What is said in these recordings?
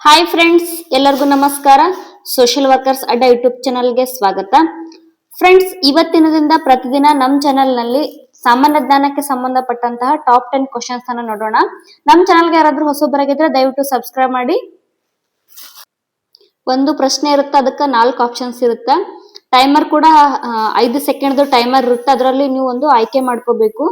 Hi friends, ಎಲ್ಲರಿಗೂ ನಮಸ್ಕಾರ. Social workers ಅಡ್ಡ ಯೂಟ್ಯೂಬ್ ಚಾನಲ್ಗೆ ಸ್ವಾಗತ. ಫ್ರೆಂಡ್ಸ್, ಇವತ್ತಿನದಿಂದ ಪ್ರತಿದಿನ ನಮ್ಮ ಚಾನೆಲ್ ನಲ್ಲಿ ಸಾಮಾನ್ಯ ಜ್ಞಾನಕ್ಕೆ ಸಂಬಂಧಪಟ್ಟಂತಹ ಟಾಪ್ 10 ಕ್ವಶನ್ಸ್ ಅನ್ನ ನೋಡೋಣ. ನಮ್ಮ ಚಾನಲ್ಗೆ ಯಾರಾದ್ರೂ ಹೊಸಬರಾಗಿದ್ರೆ ದಯವಿಟ್ಟು ಸಬ್ಸ್ಕ್ರೈಬ್ ಮಾಡಿ. ಒಂದು ಪ್ರಶ್ನೆ ಇರುತ್ತೆ, ಅದಕ್ಕೆ 4 ಆಪ್ಷನ್ಸ್ ಇರುತ್ತೆ. ಟೈಮರ್ ಕೂಡ 5 ಸೆಕೆಂಡ್ ಟೈಮರ್ ಇರುತ್ತೆ. ಅದರಲ್ಲಿ ನೀವು ಒಂದು ಆಯ್ಕೆ ಮಾಡ್ಕೋಬೇಕು.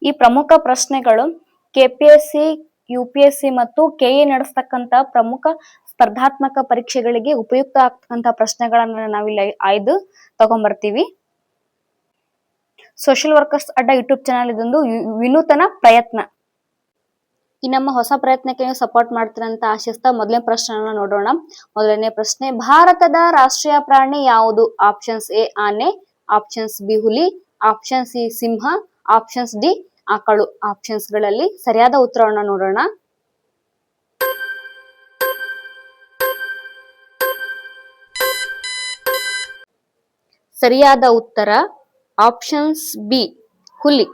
ಈ ಪ್ರಮುಖ ಪ್ರಶ್ನೆಗಳು ಕೆಪಿಎಸ್ಸಿ, ಯುಪಿಎಸ್ಸಿ ಮತ್ತು ಕೆಎ ನಡೆಸ್ತಕ್ಕಂತ ಪ್ರಮುಖ ಸ್ಪರ್ಧಾತ್ಮಕ ಪರೀಕ್ಷೆಗಳಿಗೆ ಉಪಯುಕ್ತ ಆಗ್ತಕ್ಕಂತ ಪ್ರಶ್ನೆಗಳನ್ನ ನಾವಿಲ್ಲಿ ಆಯ್ದು ತಗೊಂಡ್ಬರ್ತೀವಿ. ಸೋಷಿಯಲ್ ವರ್ಕರ್ಸ್ ಅಡ್ಡ ಯೂಟ್ಯೂಬ್ ಚಾನಲ್ ಇದೊಂದು ವಿನೂತನ ಪ್ರಯತ್ನ. ಈ ನಮ್ಮ ಹೊಸ ಪ್ರಯತ್ನಕ್ಕೆ ನೀವು ಸಪೋರ್ಟ್ ಮಾಡ್ತೀರಂತ ಆಶಿಸ್ತಾ ಮೊದಲನೇ ಪ್ರಶ್ನೆಯನ್ನ ನೋಡೋಣ. ಮೊದಲನೇ ಪ್ರಶ್ನೆ, ಭಾರತದ ರಾಷ್ಟ್ರೀಯ ಪ್ರಾಣಿ ಯಾವುದು? ಆಪ್ಷನ್ಸ್ ಎ ಆನೆ, ಆಪ್ಷನ್ಸ್ ಬಿ ಹುಲಿ, ಆಪ್ಷನ್ ಸಿ ಸಿಂಹ, ಆಪ್ಷನ್ಸ್ ಡಿ ಆಕಳು. ಆಪ್ಷನ್ಸ್ ಗಳಲ್ಲಿ ಸರಿಯಾದ ಉತ್ತರವನ್ನು ನೋಡೋಣ. ಸರಿಯಾದ ಉತ್ತರ ಆಪ್ಷನ್ಸ್ ಬಿ ಹುಲಿ.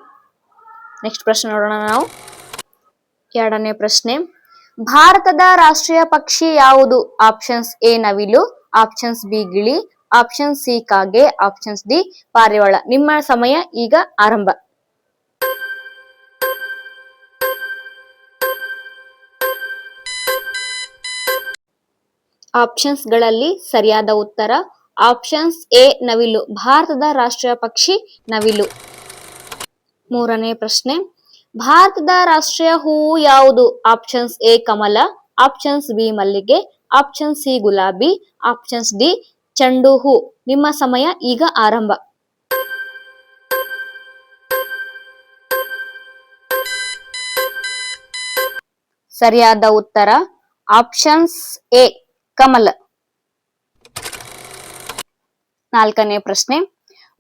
ನೆಕ್ಸ್ಟ್ ಪ್ರಶ್ನೆ ನೋಡೋಣ ನಾವು. ಎರಡನೇ ಪ್ರಶ್ನೆ, ಭಾರತದ ರಾಷ್ಟ್ರೀಯ ಪಕ್ಷಿ ಯಾವುದು? ಆಪ್ಷನ್ಸ್ ಎ ನವಿಲು, ಆಪ್ಷನ್ಸ್ ಬಿ ಗಿಳಿ, ಆಪ್ಷನ್ ಸಿ ಕಾಗೆ, ಆಪ್ಷನ್ಸ್ ಡಿ ಪಾರಿವಾಳ. ನಿಮ್ಮ ಸಮಯ ಈಗ ಆರಂಭ. ಆಪ್ಷನ್ಸ್ ಗಳಲ್ಲಿ ಸರಿಯಾದ ಉತ್ತರ ಆಪ್ಷನ್ಸ್ ಎ ನವಿಲು. ಭಾರತದ ರಾಷ್ಟ್ರೀಯ ಪಕ್ಷಿ ನವಿಲು. ಮೂರನೇ ಪ್ರಶ್ನೆ, ಭಾರತದ ರಾಷ್ಟ್ರೀಯ ಹೂವು ಯಾವುದು? Options A Kamala, options B ಮಲ್ಲಿಗೆ, ಆಪ್ಷನ್ ಸಿ ಗುಲಾಬಿ, ಆಪ್ಷನ್ಸ್ ಡಿ ಚೆಂಡು ಹೂ. ನಿಮ್ಮ ಸಮಯ ಈಗ ಆರಂಭ. ಸರಿಯಾದ ಉತ್ತರ ಆಪ್ಷನ್ಸ್ ಎ ಕಮಲ. ನಾಲ್ಕನೇ ಪ್ರಶ್ನೆ,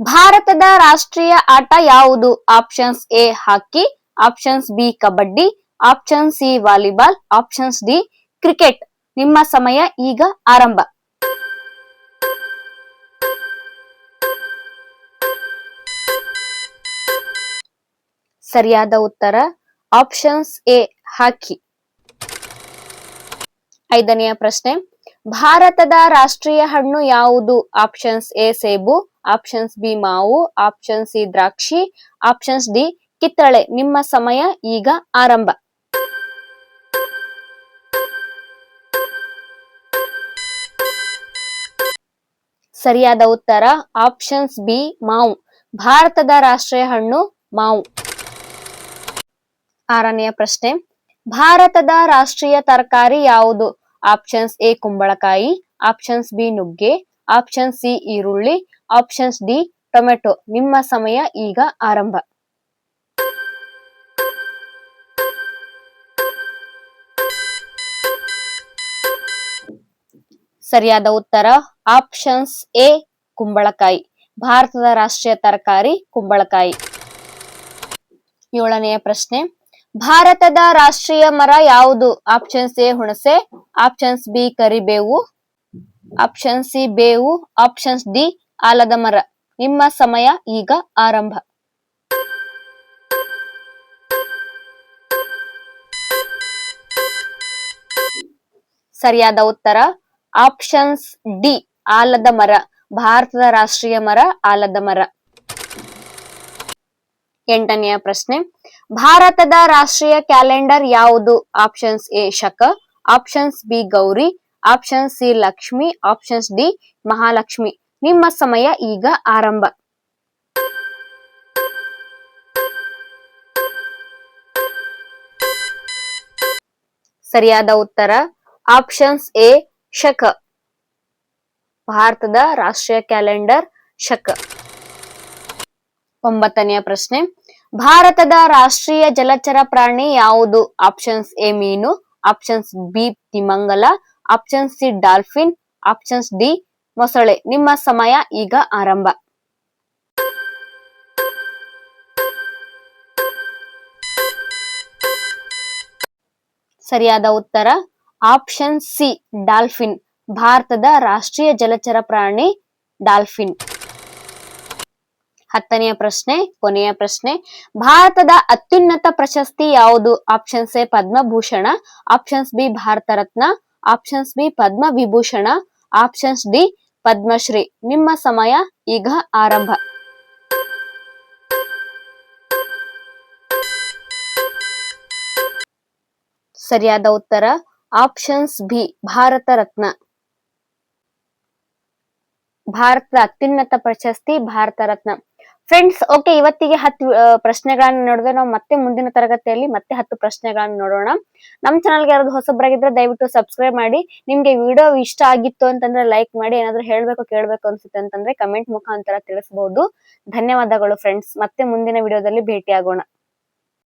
ಭಾರತದ ರಾಷ್ಟ್ರೀಯ ಆಟ ಯಾವುದು? Options A hockey, options B kabaddi, option C volleyball, options D cricket. ನಿಮ್ಮ ಸಮಯ ಈಗ ಆರಂಭ. ಸರಿಯಾದ ಉತ್ತರ ಆಪ್ಷನ್ಸ್ ಎ ಹಾಕಿ. ಐದನೆಯ ಪ್ರಶ್ನೆ, ಭಾರತದ ರಾಷ್ಟ್ರೀಯ ಹಣ್ಣು ಯಾವುದು? ಆಪ್ಷನ್ಸ್ ಎ ಸೇಬು, ಆಪ್ಷನ್ಸ್ ಬಿ ಮಾವು, ಆಪ್ಷನ್ ಸಿ ದ್ರಾಕ್ಷಿ, ಆಪ್ಷನ್ಸ್ ಡಿ ಕಿತ್ತಳೆ. ನಿಮ್ಮ ಸಮಯ ಈಗ ಆರಂಭ. ಸರಿಯಾದ ಉತ್ತರ ಆಪ್ಷನ್ಸ್ ಬಿ ಮಾವು. ಭಾರತದ ರಾಷ್ಟ್ರೀಯ ಹಣ್ಣು ಮಾವು. ಆರನೆಯ ಪ್ರಶ್ನೆ, ಭಾರತದ ರಾಷ್ಟ್ರೀಯ ತರಕಾರಿ ಯಾವುದು? ಆಪ್ಷನ್ಸ್ ಎ ಕುಂಬಳಕಾಯಿ, ಆಪ್ಷನ್ಸ್ ಬಿ ನುಗ್ಗೆ, ಆಪ್ಷನ್ ಸಿ ಈರುಳ್ಳಿ, ಆಪ್ಷನ್ಸ್ ಡಿ ಟೊಮೆಟೊ. ನಿಮ್ಮ ಸಮಯ ಈಗ ಆರಂಭ. ಸರಿಯಾದ ಉತ್ತರ ಆಪ್ಷನ್ಸ್ ಎ ಕುಂಬಳಕಾಯಿ. ಭಾರತದ ರಾಷ್ಟ್ರೀಯ ತರಕಾರಿ ಕುಂಬಳಕಾಯಿ. ಏಳನೆಯ ಪ್ರಶ್ನೆ, ಭಾರತದ ರಾಷ್ಟ್ರೀಯ ಮರ ಯಾವುದು? ಆಪ್ಷನ್ಸ್ ಎ ಹುಣಸೆ, ಆಪ್ಷನ್ಸ್ ಬಿ ಕರಿಬೇವು, ಆಪ್ಷನ್ ಸಿ ಬೇವು, ಆಪ್ಷನ್ಸ್ ಡಿ ಆಲದ ಮರ. ನಿಮ್ಮ ಸಮಯ ಈಗ ಆರಂಭ. ಸರಿಯಾದ ಉತ್ತರ ಆಪ್ಷನ್ಸ್ ಡಿ ಆಲದ ಮರ. ಭಾರತದ ರಾಷ್ಟ್ರೀಯ ಮರ ಆಲದ ಮರ. ಎಂಟನೆಯ ಪ್ರಶ್ನೆ, ಭಾರತದ ರಾಷ್ಟ್ರೀಯ ಕ್ಯಾಲೆಂಡರ್ ಯಾವುದು? ಆಪ್ಷನ್ಸ್ ಎ ಶಕ, options B Gauri, option C Lakshmi, options D Mahalakshmi. ನಿಮ್ಮ ಸಮಯ ಈಗ ಆರಂಭ. ಸರಿಯಾದ ಉತ್ತರ ಆಪ್ಷನ್ಸ್ ಎ ಶಕ. ಭಾರತದ ರಾಷ್ಟ್ರೀಯ ಕ್ಯಾಲೆಂಡರ್ ಶಕ. ಒಂಬತ್ತನೆಯ ಪ್ರಶ್ನೆ, ಭಾರತದ ರಾಷ್ಟ್ರೀಯ ಜಲಚರ ಪ್ರಾಣಿ ಯಾವುದು? ಆಪ್ಷನ್ಸ್ ಎ ಮೀನು, ಆಪ್ಷನ್ಸ್ ಬಿ ತಿಮಿಂಗಲ, options C dolphin, options D ಮೊಸಳೆ. ನಿಮ್ಮ ಸಮಯ ಈಗ ಆರಂಭ. ಸರಿಯಾದ ಉತ್ತರ ಆಪ್ಷನ್ ಸಿ ಡಾಲ್ಫಿನ್. ಭಾರತದ ರಾಷ್ಟ್ರೀಯ ಜಲಚರ ಪ್ರಾಣಿ ಡಾಲ್ಫಿನ್. 10ನೆಯ ಪ್ರಶ್ನೆ, ಕೊನೆಯ ಪ್ರಶ್ನೆ. ಭಾರತದ ಅತ್ಯುನ್ನತ ಪ್ರಶಸ್ತಿ ಯಾವುದು? Options A Padma Bhushan, options B Bharat Ratna, options B Padma Vibhushan, options D Padma Shri. ನಿಮ್ಮ ಸಮಯ ಈಗ ಆರಂಭ. ಸರಿಯಾದ ಉತ್ತರ ಆಪ್ಷನ್ಸ್ ಬಿ ಭಾರತ ರತ್ನ. ಭಾರತದ ಅತ್ಯುನ್ನತ ಪ್ರಶಸ್ತಿ ಭಾರತ ರತ್ನ. ಫ್ರೆಂಡ್ಸ್, ಓಕೆ, ಇವತ್ತಿಗೆ 10 ಪ್ರಶ್ನೆಗಳನ್ನ ನೋಡಿದ್ರೆ ನಾವು ಮತ್ತೆ ಮುಂದಿನ ತರಗತಿಯಲ್ಲಿ ಮತ್ತೆ 10 ಪ್ರಶ್ನೆಗಳನ್ನ ನೋಡೋಣ. ನಮ್ಮ ಚಾನಲ್ಗೆ ಯಾರಾದ್ರೂ ಹೊಸಬರಾಗಿದ್ರೆ ದಯವಿಟ್ಟು ಸಬ್ಸ್ಕ್ರೈಬ್ ಮಾಡಿ. ನಿಮ್ಗೆ ವಿಡಿಯೋ ಇಷ್ಟ ಆಗಿತ್ತು ಅಂತಂದ್ರೆ ಲೈಕ್ ಮಾಡಿ. ಏನಾದ್ರೂ ಹೇಳ್ಬೇಕು ಕೇಳ್ಬೇಕು ಅನ್ಸುತ್ತೆ ಅಂತಂದ್ರೆ ಕಮೆಂಟ್ ಮುಖಾಂತರ ತಿಳಿಸಬಹುದು. ಧನ್ಯವಾದಗಳು ಫ್ರೆಂಡ್ಸ್. ಮತ್ತೆ ಮುಂದಿನ ವಿಡಿಯೋದಲ್ಲಿ ಭೇಟಿ ಆಗೋಣ.